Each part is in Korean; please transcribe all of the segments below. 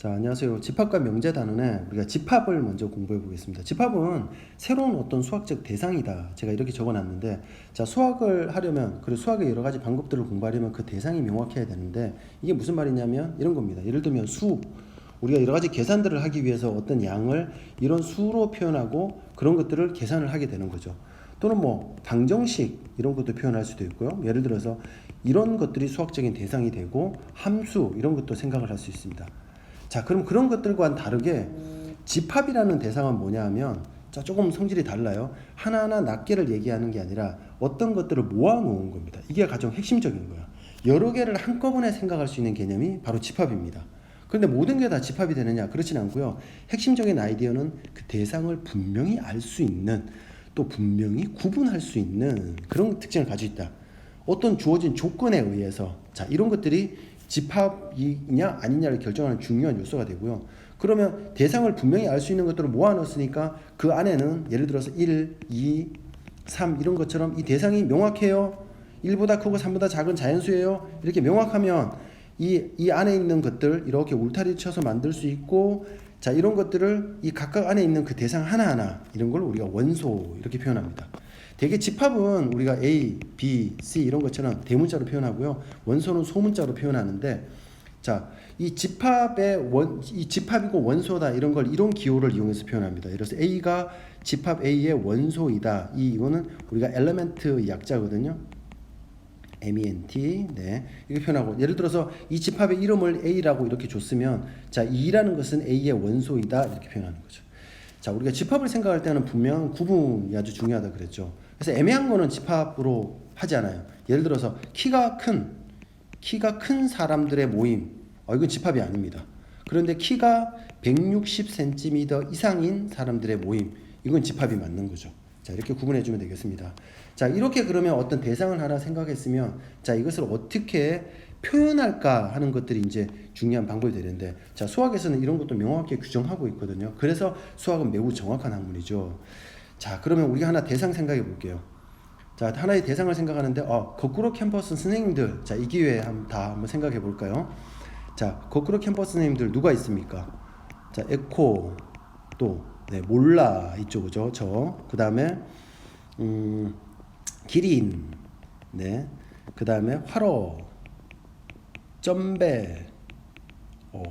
자, 안녕하세요. 집합과 명제 단원에 우리가 집합을 먼저 공부해 보겠습니다. 집합은 새로운 어떤 수학적 대상이다. 제가 이렇게 적어 놨는데, 자, 수학을 하려면, 그리고 수학의 여러 가지 방법들을 공부하려면 그 대상이 명확해야 되는데, 이게 무슨 말이냐면 이런 겁니다. 예를 들면 우리가 여러 가지 계산들을 하기 위해서 어떤 양을 이런 수로 표현하고 그런 것들을 계산을 하게 되는 거죠. 또는 뭐 방정식 이런 것도 표현할 수도 있고요. 예를 들어서 이런 것들이 수학적인 대상이 되고 함수 이런 것도 생각을 할 수 있습니다. 자, 그럼 그런 것들과는 다르게 집합이라는 대상은 뭐냐 하면, 자, 조금 성질이 달라요. 하나하나 낱개를 얘기하는 게 아니라 어떤 것들을 모아놓은 겁니다. 이게 가장 핵심적인 거예요. 여러 개를 한꺼번에 생각할 수 있는 개념이 바로 집합입니다. 그런데 모든 게 다 집합이 되느냐? 그렇진 않고요. 핵심적인 아이디어는 그 대상을 분명히 알 수 있는, 또 분명히 구분할 수 있는 그런 특징을 가지고 있다. 어떤 주어진 조건에 의해서, 자, 이런 것들이 집합이냐 아니냐를 결정하는 중요한 요소가 되고요. 그러면 대상을 분명히 알 수 있는 것들을 모아놨으니까 그 안에는 예를 들어서 1, 2, 3 이런 것처럼 이 대상이 명확해요. 1보다 크고 3보다 작은 자연수예요. 이렇게 명확하면 이 안에 있는 것들 이렇게 울타리 쳐서 만들 수 있고, 자, 이런 것들을 이 각각 안에 있는 그 대상 하나하나 이런 걸 우리가 원소 이렇게 표현합니다. 대개 집합은 우리가 A, B, C 이런 것처럼 대문자로 표현하고요. 원소는 소문자로 표현하는데, 자, 이 집합이고 원소다 이런 걸 이론 기호를 이용해서 표현합니다. 예를 들어서 A가 집합 A의 원소이다. 이거는 우리가 엘리멘트 약자거든요. MENT, 네, 이렇게 표현하고, 예를 들어서 이 집합의 이름을 A라고 이렇게 줬으면, 자, 2라는 것은 A의 원소이다 이렇게 표현하는 거죠. 자, 우리가 집합을 생각할 때는 분명한 구분이 아주 중요하다 그랬죠. 그래서 애매한 거는 집합으로 하지 않아요. 예를 들어서 키가 큰 사람들의 모임, 이건 집합이 아닙니다. 그런데 키가 160cm 이상인 사람들의 모임, 이건 집합이 맞는 거죠. 자, 이렇게 구분해 주면 되겠습니다. 자, 이렇게 그러면 어떤 대상을 하나 생각했으면, 자, 이것을 어떻게 표현할까 하는 것들이 이제 중요한 방법이 되는데, 자, 수학에서는 이런 것도 명확하게 규정하고 있거든요. 그래서 수학은 매우 정확한 학문이죠. 자, 그러면 우리가 하나 대상 생각해 볼게요. 자, 하나의 대상을 생각하는데, 거꾸로 캠퍼스 선생님들, 자, 이 기회에 한번 생각해 볼까요? 자, 거꾸로 캠퍼스 선생님들 누가 있습니까? 자, 에코, 또, 네, 몰라, 이쪽이죠. 그 다음에, 기린, 네, 그 다음에 화로, 점배,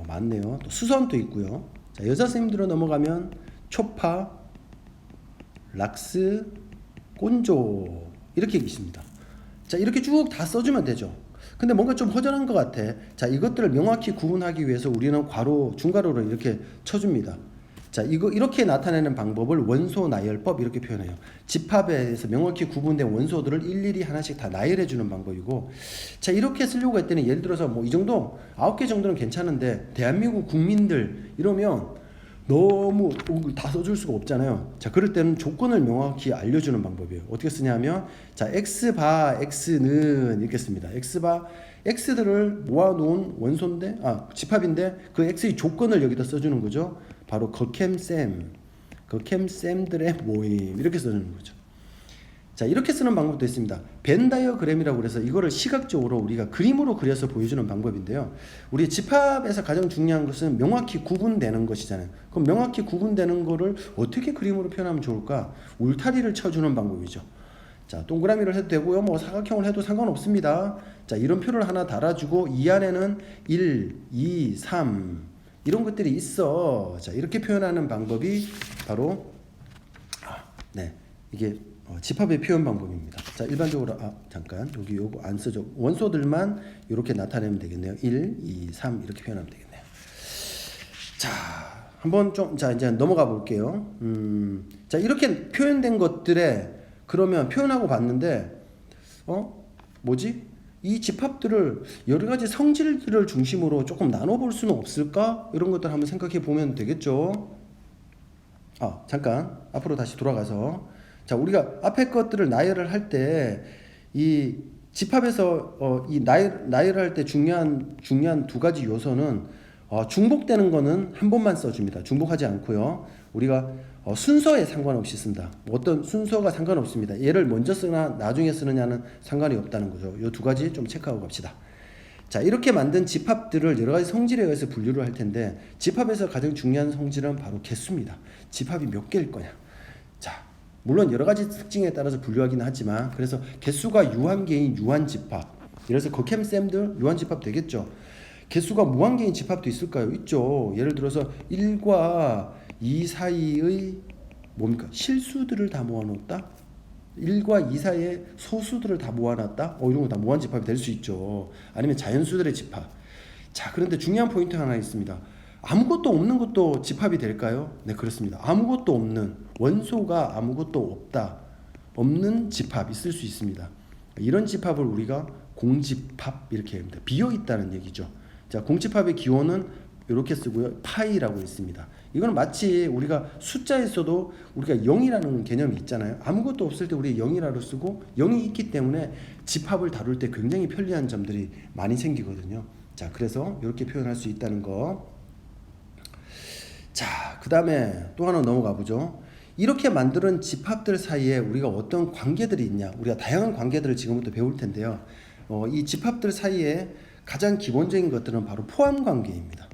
많네요. 또 수선도 있고요. 자, 여자 선생님들로 넘어가면 초파, 락스, 꼰조 이렇게 있습니다. 자, 이렇게 쭉 다 써주면 되죠. 근데 뭔가 좀 허전한 것 같아. 자, 이것들을 명확히 구분하기 위해서 우리는 중괄호를 이렇게 쳐줍니다. 자, 이렇게 나타내는 방법을 원소 나열법 이렇게 표현해요. 집합에서 명확히 구분된 원소들을 일일이 하나씩 다 나열해 주는 방법이고, 자, 이렇게 쓰려고 했더니 예를 들어서 뭐 이 정도 9개 정도는 괜찮은데 대한민국 국민들 이러면 너무 다 써줄 수가 없잖아요. 자, 그럴 때는 조건을 명확히 알려주는 방법이에요. 어떻게 쓰냐면, 자, x바 x는 이렇게 씁니다. x들을 모아놓은 원소인데, 집합인데 그 x의 조건을 여기다 써주는 거죠. 바로 거캠쌤들의 모임 이렇게 써주는 거죠. 자, 이렇게 쓰는 방법도 있습니다. 벤 다이어그램이라고 그래서 이거를 시각적으로 우리가 그림으로 그려서 보여주는 방법인데요. 우리 집합에서 가장 중요한 것은 명확히 구분되는 것이잖아요. 그럼 명확히 구분되는 거를 어떻게 그림으로 표현하면 좋을까? 울타리를 쳐주는 방법이죠. 자, 동그라미를 해도 되고요. 뭐 사각형을 해도 상관없습니다. 자, 이런 표를 하나 달아주고 이 안에는 1, 2, 3 이런 것들이 있어. 자, 이렇게 표현하는 방법이 바로 네, 이게 집합의 표현 방법입니다. 자, 일반적으로 잠깐 여기 요거 안 쓰죠. 원소들만 이렇게 나타내면 되겠네요. 1, 2, 3 이렇게 표현하면 되겠네요. 자, 한번 자, 이제 넘어가 볼게요. 자, 이렇게 표현된 것들에 그러면 표현하고 봤는데 뭐지? 이 집합들을 여러 가지 성질들을 중심으로 조금 나눠볼 수는 없을까? 이런 것들 한번 생각해 보면 되겠죠. 잠깐 앞으로 다시 돌아가서, 자, 우리가 앞에 것들을 나열을 할 때 이 집합에서 이 나열을 할 때 중요한 두 가지 요소는, 중복되는 거는 한 번만 써줍니다. 중복하지 않고요. 우리가 순서에 상관없이 쓴다. 어떤 순서가 상관없습니다. 얘를 먼저 쓰나 나중에 쓰느냐는 상관이 없다는 거죠. 이 두 가지 좀 체크하고 갑시다. 자, 이렇게 만든 집합들을 여러 가지 성질에 의해서 분류를 할 텐데 집합에서 가장 중요한 성질은 바로 개수입니다. 집합이 몇 개일 거냐. 자, 물론 여러 가지 특징에 따라서 분류하기는 하지만 그래서 개수가 유한계인 유한집합. 예를 들어서 거캠쌤들 유한집합 되겠죠. 개수가 무한계인 집합도 있을까요? 있죠. 예를 들어서 1과 2 사이의 뭡니까? 실수들을 다 모아놓았다. 1과 2 사이의 소수들을 다 모아놨다. 이런 거 다 무한집합이 될 수 있죠. 아니면 자연수들의 집합. 자, 그런데 중요한 포인트 하나 있습니다. 아무것도 없는 것도 집합이 될까요? 네, 그렇습니다. 아무것도 없는 원소가 아무것도 없다. 없는 집합 있을 수 있습니다. 이런 집합을 우리가 공집합 이렇게 합니다. 비어 있다는 얘기죠. 자, 공집합의 기호는 이렇게 쓰고요. 파이라고 있습니다. 이거는 마치 우리가 숫자에서도 우리가 0이라는 개념이 있잖아요. 아무것도 없을 때 우리 0이라고 쓰고 0이 있기 때문에 집합을 다룰 때 굉장히 편리한 점들이 많이 생기거든요. 자, 그래서 이렇게 표현할 수 있다는 거. 자, 그 다음에 또 하나 넘어가 보죠. 이렇게 만드는 집합들 사이에 우리가 어떤 관계들이 있냐. 우리가 다양한 관계들을 지금부터 배울 텐데요. 이 집합들 사이에 가장 기본적인 것들은 바로 포함 관계입니다.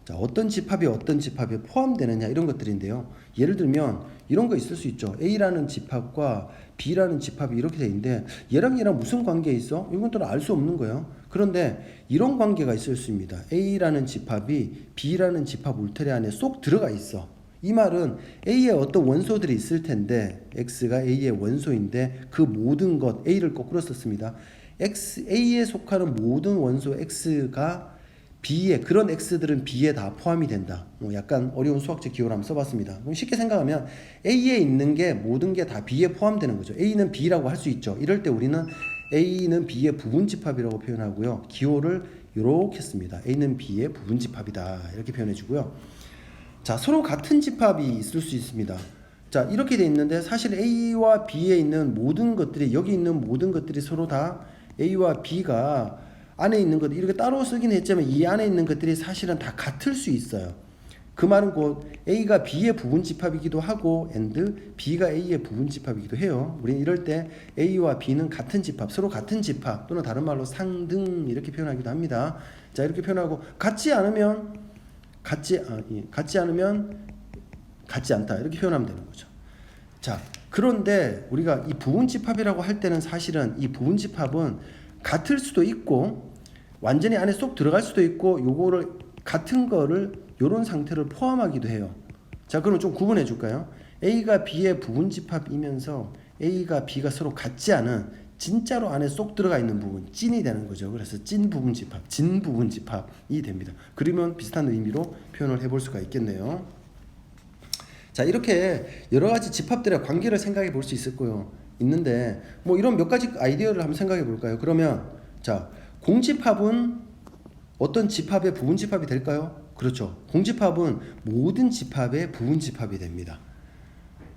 자, 어떤 집합이 어떤 집합에 포함되느냐 이런 것들인데요. 예를 들면 이런 거 있을 수 있죠. A라는 집합과 B라는 집합이 이렇게 돼 있는데 얘랑 무슨 관계 있어? 이건 또 알 수 없는 거예요. 그런데 이런 관계가 있을 수 있습니다. A라는 집합이 B라는 집합 울타리 안에 쏙 들어가 있어. 이 말은 A에 어떤 원소들이 있을 텐데 X가 A의 원소인데 그 모든 것 A를 거꾸로 썼습니다. A에 속하는 모든 원소 X가 B에 그런 X들은 B에 다 포함이 된다. 약간 어려운 수학적 기호를 한번 써봤습니다. 그럼 쉽게 생각하면 A에 있는 게 모든 게 다 B에 포함되는 거죠. A는 B라고 할 수 있죠. 이럴 때 우리는 A는 B의 부분집합이라고 표현하고요. 기호를 이렇게 씁니다. A는 B의 부분집합이다. 이렇게 표현해주고요. 자, 서로 같은 집합이 있을 수 있습니다. 자, 이렇게 돼 있는데 사실 A와 B에 있는 모든 것들이 여기 있는 모든 것들이 서로 다 A와 B가 안에 있는 것들 이렇게 따로 쓰긴 했지만 이 안에 있는 것들이 사실은 다 같을 수 있어요. 그 말은 곧 A가 B의 부분집합이기도 하고 and B가 A의 부분집합이기도 해요. 우리는 이럴 때 A와 B는 같은 집합, 서로 같은 집합 또는 다른 말로 상등 이렇게 표현하기도 합니다. 자, 이렇게 표현하고 같지 않으면 같지 않다 이렇게 표현하면 되는 거죠. 자, 그런데 우리가 이 부분집합이라고 할 때는 사실은 이 부분집합은 같을 수도 있고 완전히 안에 쏙 들어갈 수도 있고 요거를 같은 거를 요런 상태를 포함하기도 해요. 자, 그럼 좀 구분해 줄까요? A가 B의 부분집합이면서 A가 B가 서로 같지 않은 진짜로 안에 쏙 들어가 있는 부분 찐이 되는 거죠. 그래서 찐 부분집합, 진 부분집합이 됩니다. 그러면 비슷한 의미로 표현을 해볼 수가 있겠네요. 자, 이렇게 여러 가지 집합들의 관계를 생각해 볼 수 있을 거예요. 있는데 뭐 이런 몇 가지 아이디어를 한번 생각해 볼까요? 그러면 자, 공집합은 어떤 집합의 부분집합이 될까요? 그렇죠. 공집합은 모든 집합의 부분집합이 됩니다.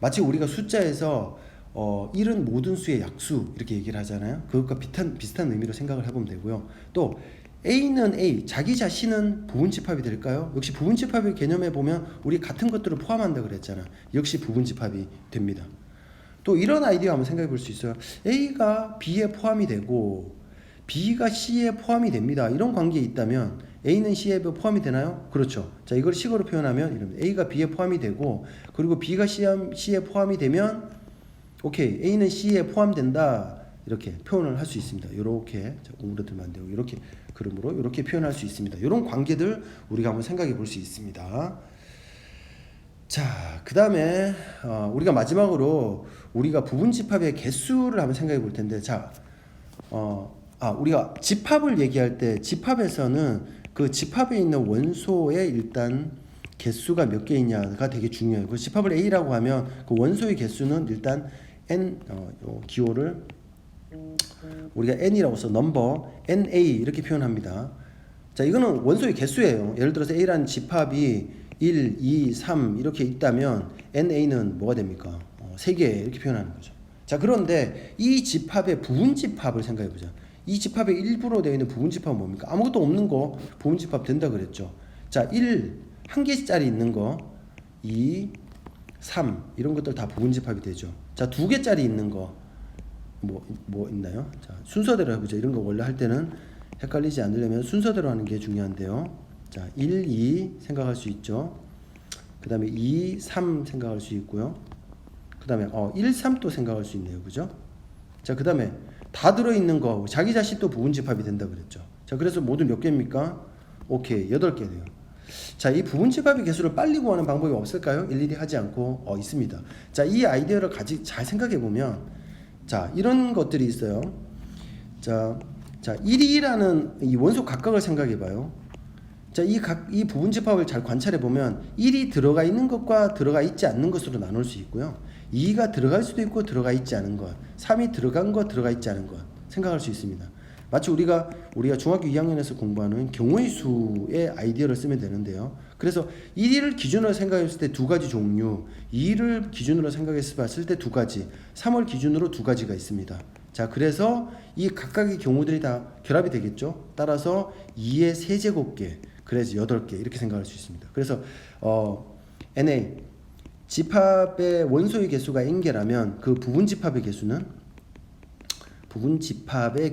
마치 우리가 숫자에서 1은 모든 수의 약수 이렇게 얘기를 하잖아요. 그것과 비슷한 의미로 생각을 해보면 되고요. 또 A는 A, 자기 자신은 부분집합이 될까요? 역시 부분집합의 개념에 보면 우리 같은 것들을 포함한다 그랬잖아. 역시 부분집합이 됩니다. 또 이런 아이디어 한번 생각해 볼 수 있어요. A가 B에 포함이 되고 B가 C에 포함이 됩니다. 이런 관계에 있다면 A는 C에 포함이 되나요? 그렇죠. 자, 이걸 식으로 표현하면 이런 A가 B에 포함이 되고 그리고 B가 C에 포함이 되면 오케이, A는 C에 포함된다. 이렇게 표현을 할 수 있습니다. 이렇게 오므려들 만들고 이렇게 그림으로 이렇게 표현할 수 있습니다. 이런 관계들 우리가 한번 생각해 볼 수 있습니다. 자, 그 다음에 우리가 마지막으로 우리가 부분집합의 개수를 한번 생각해 볼 텐데, 자, 우리가 집합을 얘기할 때 집합에서는 그 집합에 있는 원소의 일단 개수가 몇 개 있냐가 되게 중요해요. 그 집합을 A라고 하면 그 원소의 개수는 일단 n 기호를 우리가 n이라고 써 넘버 na 이렇게 표현합니다. 자, 이거는 원소의 개수예요. 예를 들어서 A라는 집합이 1, 2, 3 이렇게 있다면 na는 뭐가 됩니까? 3개 이렇게 표현하는 거죠. 자, 그런데 이 집합의 부분집합을 생각해 보자. 이 집합의 일부로 되어 있는 부분집합은 뭡니까? 아무것도 없는 거 부분집합 된다 그랬죠. 자, 1, 한 개짜리 있는 거 2, 3 이런 것들 다 부분집합이 되죠. 자, 2개짜리 있는 거 뭐 있나요? 자, 순서대로 해보자. 이런 거 원래 할 때는 헷갈리지 않으려면 순서대로 하는 게 중요한데요. 자, 1, 2 생각할 수 있죠. 그 다음에 2, 3 생각할 수 있고요. 그 다음에 1, 3도 생각할 수 있네요. 그죠? 자, 그 다음에 다 들어있는 거 자기 자신 또 부분집합이 된다 그랬죠. 자, 그래서 모두 몇 개입니까? 오케이, 8개 돼요. 자, 이 부분집합의 개수를 빨리 구하는 방법이 없을까요? 일일이 하지 않고 있습니다. 자, 이 아이디어를 잘 생각해 보면 자, 이런 것들이 있어요. 자, 1이라는 이 원소 각각을 생각해 봐요. 자, 이 부분집합을 잘 관찰해 보면 1이 들어가 있는 것과 들어가 있지 않는 것으로 나눌 수 있고요. 2가 들어갈 수도 있고 들어가 있지 않은 것, 3이 들어간 것, 들어가 있지 않은 것 생각할 수 있습니다. 마치 우리가 중학교 2학년에서 공부하는 경우의 수의 아이디어를 쓰면 되는데요. 그래서 1을 기준으로 생각했을 때 두 가지 종류, 2를 기준으로 생각했을 때 두 가지, 3을 기준으로 두 가지가 있습니다. 자, 그래서 이 각각의 경우들이 다 결합이 되겠죠. 따라서 2의 세제곱계, 그래서 8개 이렇게 생각할 수 있습니다. 그래서 NA 집합의 원소의 개수가 n개라면 그 부분집합의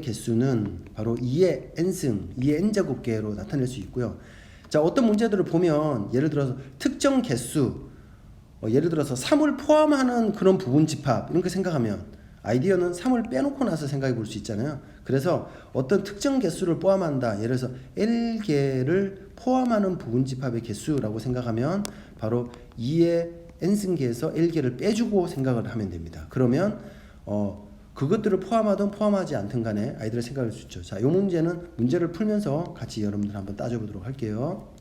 개수는 바로 2의 n승, 2의 n제곱계로 나타낼 수 있고요. 자, 어떤 문제들을 보면 예를 들어서 특정 개수, 예를 들어서 3을 포함하는 그런 부분집합 이런 거 생각하면 아이디어는 3을 빼놓고 나서 생각해 볼 수 있잖아요. 그래서 어떤 특정 개수를 포함한다. 예를 들어서 L개를 포함하는 부분집합의 개수라고 생각하면 바로 2의 n승계에서 L개를 빼주고 생각을 하면 됩니다. 그러면 그것들을 포함하든 포함하지 않든 간에 아이들의 생각할 수 있죠. 자, 이 문제를 풀면서 같이 여러분들 한번 따져보도록 할게요.